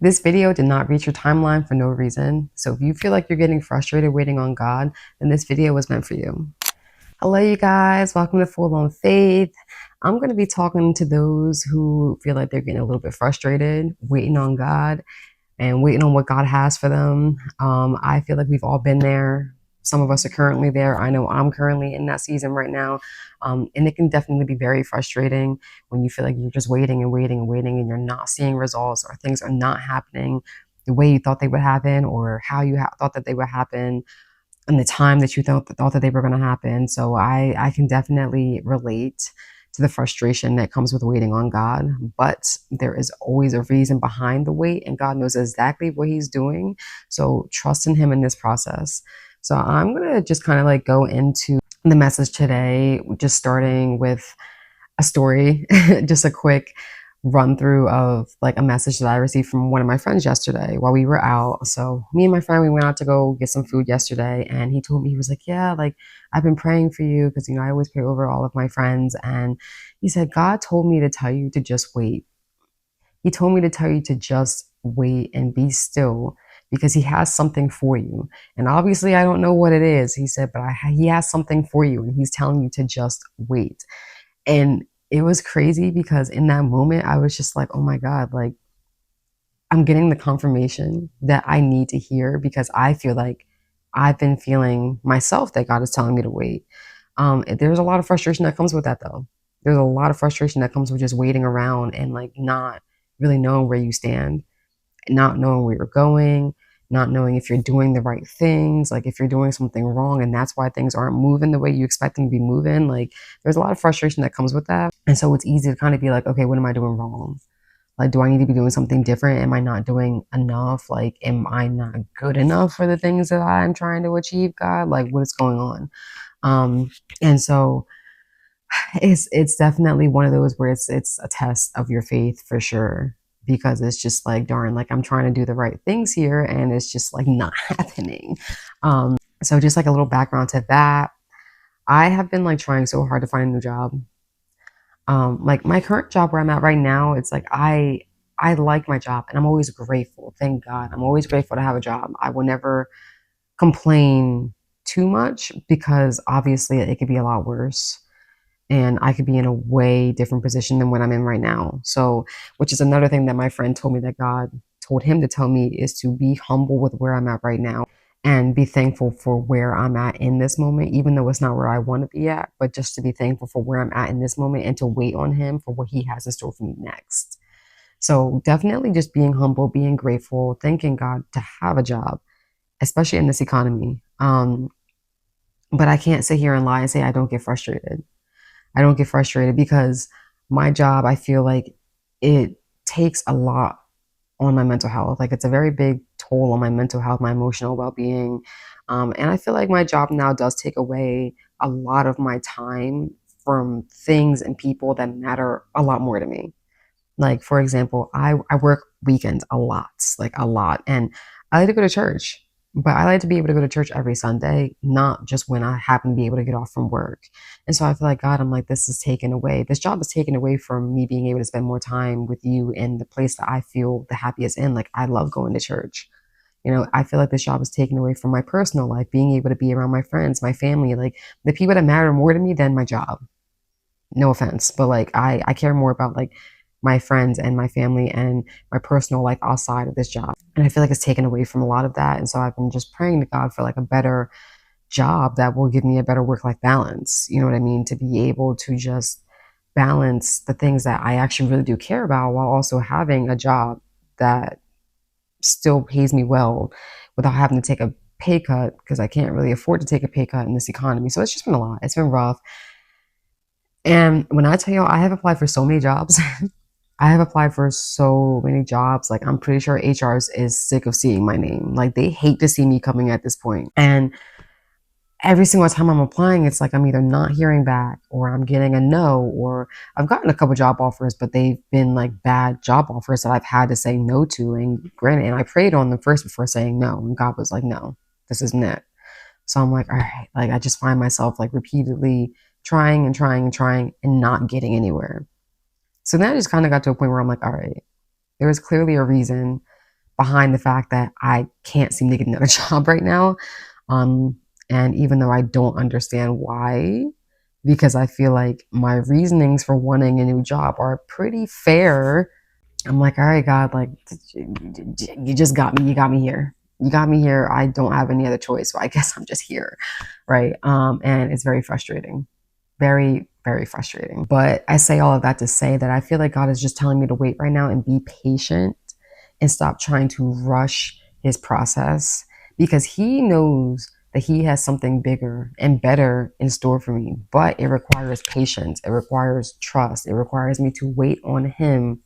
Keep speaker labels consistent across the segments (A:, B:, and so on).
A: This video did not reach your timeline for no reason. So if you feel like you're getting frustrated waiting on God, then this video was meant for you. Hello, you guys. Welcome to Full On Faith. I'm going to be talking to those who feel like they're getting a little bit frustrated waiting on God and waiting on what God has for them. I feel like we've all been there. Some of us are currently there. I know I'm currently in that season right now. And it can definitely be very frustrating when you feel like you're just waiting and waiting and waiting and you're not seeing results, or things are not happening the way you thought they would happen, or how you thought that they would happen, and the time that you thought that they were going to happen. So I can definitely relate to the frustration that comes with waiting on God, but there is always a reason behind the wait, and God knows exactly what He's doing. So trust in Him in this process. So I'm going to just kind of like go into the message today, just starting with a story, just a quick run through of like a message that I received from one of my friends yesterday while we were out. So me and my friend, we went out to go get some food yesterday, and he told me, he was like, yeah, like I've been praying for you, because I always pray over all of my friends. And he said, God told me to tell you to just wait. He told me to tell you to just wait and be still, because he has something for you. And obviously I don't know what it is, he said, but he has something for you, and he's telling you to just wait. And it was crazy, because in that moment, I was just like, oh my God, like I'm getting the confirmation that I need to hear, because I feel like I've been feeling myself that God is telling me to wait. There's a lot of frustration that comes with that, though. There's a lot of frustration that comes with just waiting around and like not really knowing where you stand, not knowing where you're going, not knowing if you're doing the right things, like if you're doing something wrong and that's why things aren't moving the way you expect them to be moving. Like there's a lot of frustration that comes with that. And so it's easy to kind of be like, okay, what am I doing wrong? Like, do I need to be doing something different? Am I not doing enough? Like, am I not good enough for the things that I'm trying to achieve, God? Like, what is going on? Um, and so it's definitely one of those where it's a test of your faith for sure, because it's just like, darn, like I'm trying to do the right things here and it's just like not happening. So just like a little background to that, I have been like trying so hard to find a new job. Like my current job where I'm at right now, it's like I like my job and I'm always grateful. Thank God. I'm always grateful to have a job. I will never complain too much, because obviously it could be a lot worse, and I could be in a way different position than what I'm in right now. So, which is another thing that my friend told me that God told him to tell me, is to be humble with where I'm at right now and be thankful for where I'm at in this moment, even though it's not where I want to be at, but just to be thankful for where I'm at in this moment and to wait on Him for what He has in store for me next. So, definitely just being humble, being grateful, thanking God to have a job, especially in this economy. But I can't sit here and lie and say I don't get frustrated. I don't get frustrated because my job, I feel like it takes a lot on my mental health. Like it's a very big toll on my mental health, my emotional well-being. And I feel like my job now does take away a lot of my time from things and people that matter a lot more to me. Like, for example, I work weekends a lot, like a lot. And I like to go to church, but I like to be able to go to church every Sunday, not just when I happen to be able to get off from work. And so I feel like, God, I'm like, this is taken away. This job is taken away from me being able to spend more time with you in the place that I feel the happiest in. Like, I love going to church. I feel like this job is taken away from my personal life, being able to be around my friends, my family, like the people that matter more to me than my job. No offense, but like I care more about like my friends and my family and my personal life outside of this job. And I feel like it's taken away from a lot of that. And so I've been just praying to God for like a better job that will give me a better work life balance. You know what I mean? To be able to just balance the things that I actually really do care about while also having a job that still pays me well without having to take a pay cut, because I can't really afford to take a pay cut in this economy. So it's just been a lot. It's been rough. And when I tell you, I have applied for so many jobs. I have applied for so many jobs. Like, I'm pretty sure HR is sick of seeing my name. Like, they hate to see me coming at this point. And every single time I'm applying, it's like I'm either not hearing back, or I'm getting a no, or I've gotten a couple job offers, but they've been like bad job offers that I've had to say no to. And granted, and I prayed on them first before saying no. And God was like, no, this isn't it. So I'm like, all right, like I just find myself like repeatedly trying and trying and trying and not getting anywhere. So then I just kind of got to a point where I'm like, all right, there is clearly a reason. behind the fact that I can't seem to get another job right now. Um, and even though I don't understand why, because I feel like my reasonings for wanting a new job are pretty fair. I'm like, all right, God, like, you just got me. You got me here. You got me here. I don't have any other choice. So I guess I'm just here. Right. And it's very frustrating. Very, very frustrating. But I say all of that to say that I feel like God is just telling me to wait right now and be patient and stop trying to rush his process, because he knows that he has something bigger and better in store for me. But it requires patience. It requires trust. It requires me to wait on him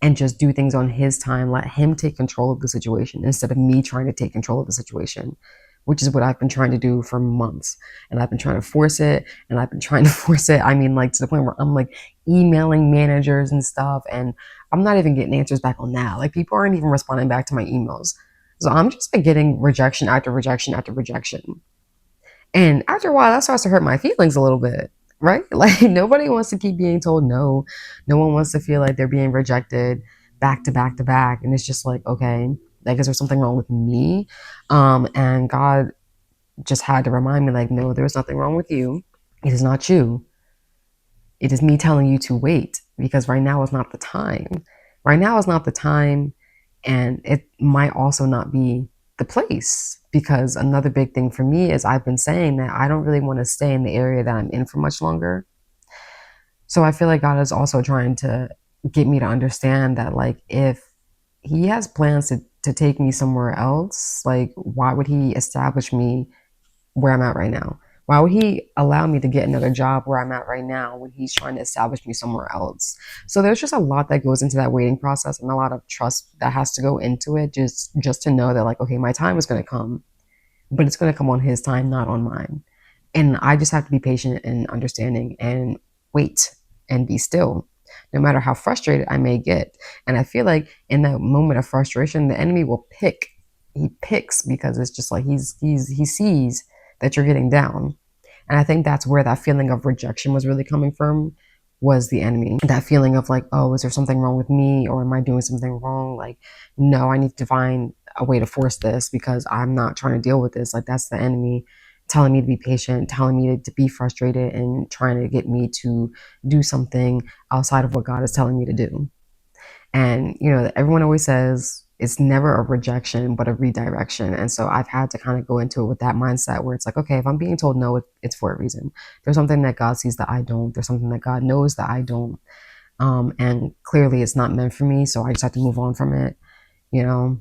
A: and just do things on his time. Let him take control of the situation instead of me trying to take control of the situation, which is what I've been trying to do for months. And I've been trying to force it, and I've been trying to force it. I mean, like, to the point where I'm like emailing managers and stuff, and I'm not even getting answers back on that. Like, people aren't even responding back to my emails. So I'm just like getting rejection after rejection after rejection. And after a while, that starts to hurt my feelings a little bit, right? Like, nobody wants to keep being told no. No one wants to feel like they're being rejected back to back to back. And it's just like, okay, like, is there something wrong with me? And God just had to remind me, like, no, there's nothing wrong with you. It is not you. It is me telling you to wait, because right now is not the time. Right now is not the time. And it might also not be the place, because another big thing for me is I've been saying that I don't really want to stay in the area that I'm in for much longer. So I feel like God is also trying to get me to understand that, like, if he has plans to take me somewhere else, like, why would he establish me where I'm at right now? Why would he allow me to get another job where I'm at right now when he's trying to establish me somewhere else? So there's just a lot that goes into that waiting process, and a lot of trust that has to go into it, just to know that, like, okay, my time is going to come, but it's going to come on his time, not on mine. And I just have to be patient and understanding and wait and be still, no matter how frustrated I may get. And I feel like in that moment of frustration, the enemy will pick. He picks, because it's just like he sees that you're getting down. And I think that's where that feeling of rejection was really coming from, was the enemy. That feeling of like, oh, is there something wrong with me, or am I doing something wrong? Like, no, I need to find a way to force this because I'm not trying to deal with this. Like, that's the enemy telling me to be patient, telling me to be frustrated, and trying to get me to do something outside of what God is telling me to do. And, you know, everyone always says it's never a rejection, but a redirection. And so I've had to kind of go into it with that mindset where it's like, okay, if I'm being told no, it's for a reason. There's something that God sees that I don't. There's something that God knows that I don't. And clearly it's not meant for me. So I just have to move on from it, you know,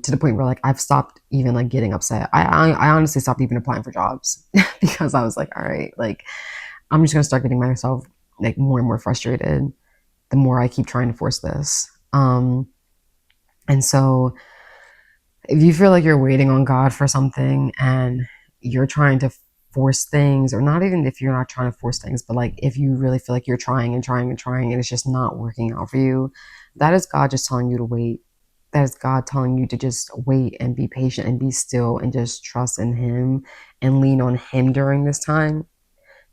A: to the point where, like, I've stopped even, like, getting upset. I honestly stopped even applying for jobs because I was like, all right, like, I'm just going to start getting myself, like, more and more frustrated the more I keep trying to force this. And so if you feel like you're waiting on God for something and you're trying to force things, or not even if you're not trying to force things, but like if you really feel like you're trying and trying and trying and it's just not working out for you, that is God just telling you to wait. That is God telling you to just wait and be patient and be still and just trust in him and lean on him during this time,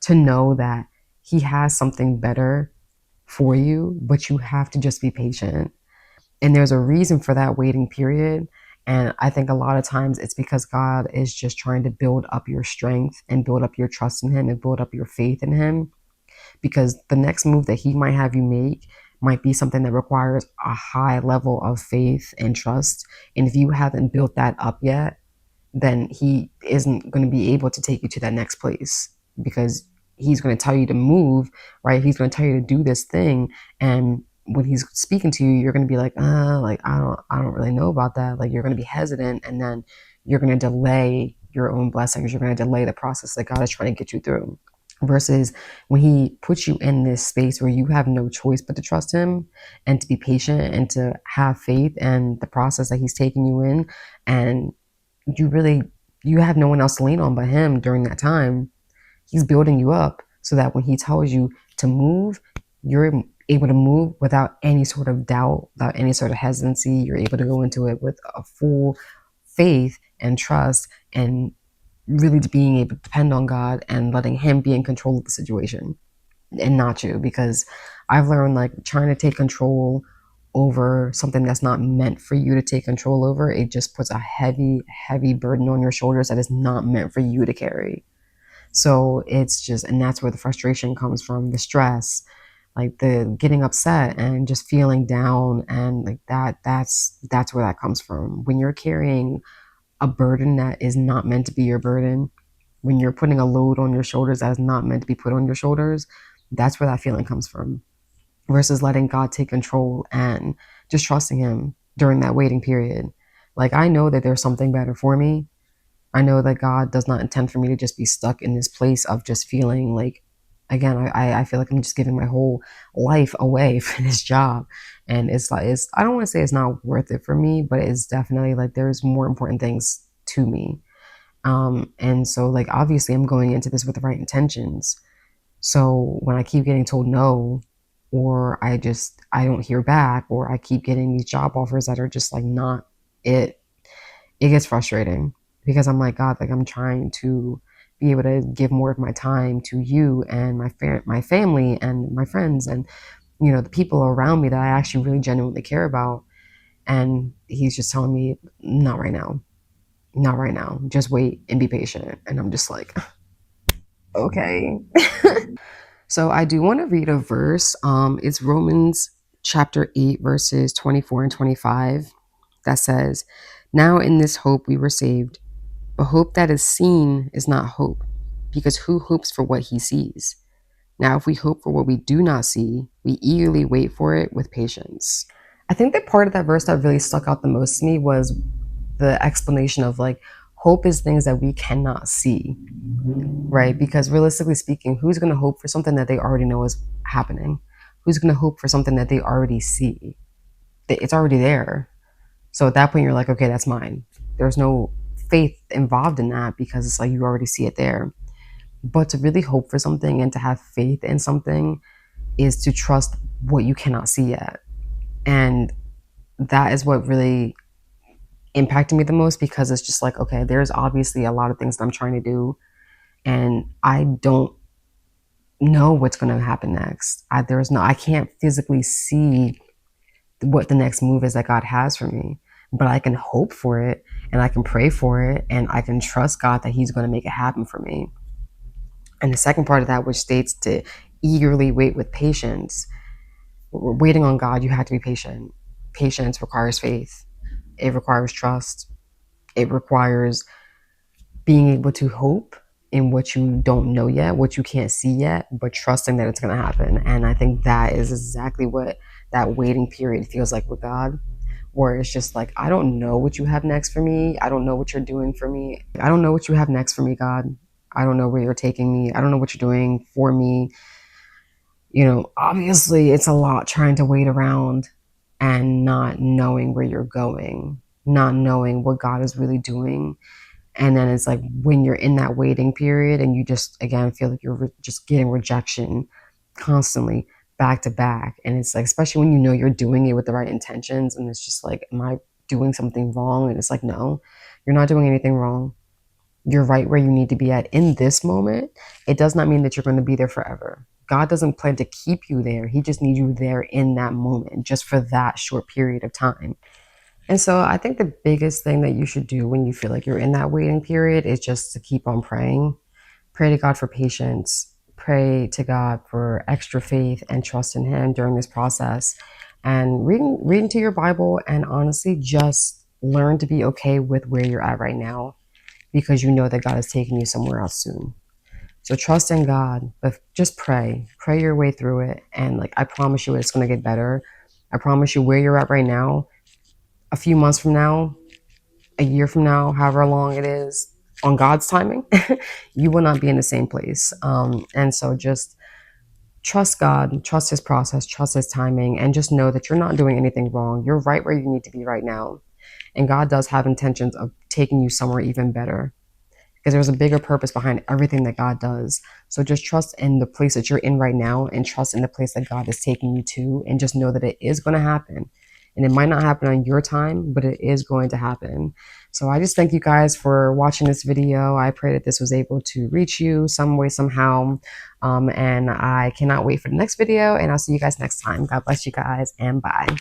A: to know that he has something better for you, but you have to just be patient. And there's a reason for that waiting period. And I think a lot of times it's because God is just trying to build up your strength and build up your trust in him and build up your faith in him. Because the next move that he might have you make might be something that requires a high level of faith and trust. And if you haven't built that up yet, then he isn't going to be able to take you to that next place, because he's going to tell you to move, right? He's going to tell you to do this thing. And when he's speaking to you, you're going to be like, like, I don't really know about that. Like, you're going to be hesitant, and then you're going to delay your own blessings. You're going to delay the process that God is trying to get you through. Versus when he puts you in this space where you have no choice but to trust him and to be patient and to have faith in the process that he's taking you in. And you have no one else to lean on but him during that time. He's building you up so that when he tells you to move, you're able to move without any sort of doubt, without any sort of hesitancy. You're able to go into it with a full faith and trust, and really being able to depend on God and letting him be in control of the situation and not you. Because I've learned, like, trying to take control over something that's not meant for you to take control over, it just puts a heavy, heavy burden on your shoulders that is not meant for you to carry. So it's just, and that's where the frustration comes from, the stress, like the getting upset and just feeling down, and like that's where that comes from. When you're carrying a burden that is not meant to be your burden, when you're putting a load on your shoulders that is not meant to be put on your shoulders, that's where that feeling comes from. Versus letting God take control and just trusting Him during that waiting period. Like, I know that there's something better for me. I know that God does not intend for me to just be stuck in this place of just feeling like, again, I feel like I'm just giving my whole life away for this job. And it's like, I don't want to say it's not worth it for me, but it's definitely like there's more important things to me. And so, like, obviously I'm going into this with the right intentions. So when I keep getting told no, or I don't hear back, or I keep getting these job offers that are just like not it, it gets frustrating, because I'm like, God, like, I'm trying to be able to give more of my time to you and my family and my friends, and the people around me that I actually really genuinely care about. And He's just telling me, not right now, not right now, just wait and be patient. And I'm just like, okay. So I do want to read a verse. It's Romans chapter 8, verses 24 and 25, that says, "Now in this hope we were saved, but hope that is seen is not hope, because who hopes for what he sees? Now if we hope for what we do not see, we eagerly wait for it with patience." I think the part of that verse that really stuck out the most to me was the explanation of, like, hope is things that we cannot see, right? Because realistically speaking, who's going to hope for something that they already know is happening? Who's going to hope for something that they already see? It's already there. So at that point, you're like, okay, that's mine. There's no faith involved in that, because it's like you already see it there. But to really hope for something and to have faith in something is to trust what you cannot see yet. And that is what really impacted me the most, because it's just like, okay, there's obviously a lot of things that I'm trying to do, and I don't know what's going to happen next. I can't physically see what the next move is that God has for me, but I can hope for it, and I can pray for it, and I can trust God that He's going to make it happen for me. And the second part of that, which states to eagerly wait with patience, waiting on God, you have to be patient. Patience requires faith. It requires trust. It requires being able to hope in what you don't know yet, what you can't see yet, but trusting that it's going to happen. And I think that is exactly what that waiting period feels like with God, where it's just like, I don't know what you have next for me. I don't know what you're doing for me. I don't know what you have next for me, God. I don't know where you're taking me. I don't know what you're doing for me. Obviously it's a lot trying to wait around and not knowing where you're going, not knowing what God is really doing. And then it's like when you're in that waiting period and you just, again, feel like you're just getting rejection constantly back to back. And it's like, especially when you're doing it with the right intentions, and it's just like, am I doing something wrong? And it's like, no, you're not doing anything wrong. You're right where you need to be at in this moment. It does not mean that you're going to be there forever. God doesn't plan to keep you there. He just needs you there in that moment, just for that short period of time. And so I think the biggest thing that you should do when you feel like you're in that waiting period is just to keep on praying. Pray to God for patience. Pray to God for extra faith and trust in Him during this process. And read into your Bible, and honestly, just learn to be okay with where you're at right now, because you know that God is taking you somewhere else soon. So trust in God, but just pray your way through it. And like, I promise you, it's going to get better. I promise you, where you're at right now, a few months from now, a year from now, however long it is, on God's timing, you will not be in the same place. And so just trust God, trust His process, trust His timing, and just know that you're not doing anything wrong. You're right where you need to be right now. And God does have intentions of taking you somewhere even better, because there's a bigger purpose behind everything that God does. So just trust in the place that you're in right now, and trust in the place that God is taking you to, and just know that it is going to happen. And it might not happen on your time, but it is going to happen. So I just thank you guys for watching this video. I pray that this was able to reach you some way, somehow. And I cannot wait for the next video, and I'll see you guys next time. God bless you guys, and bye.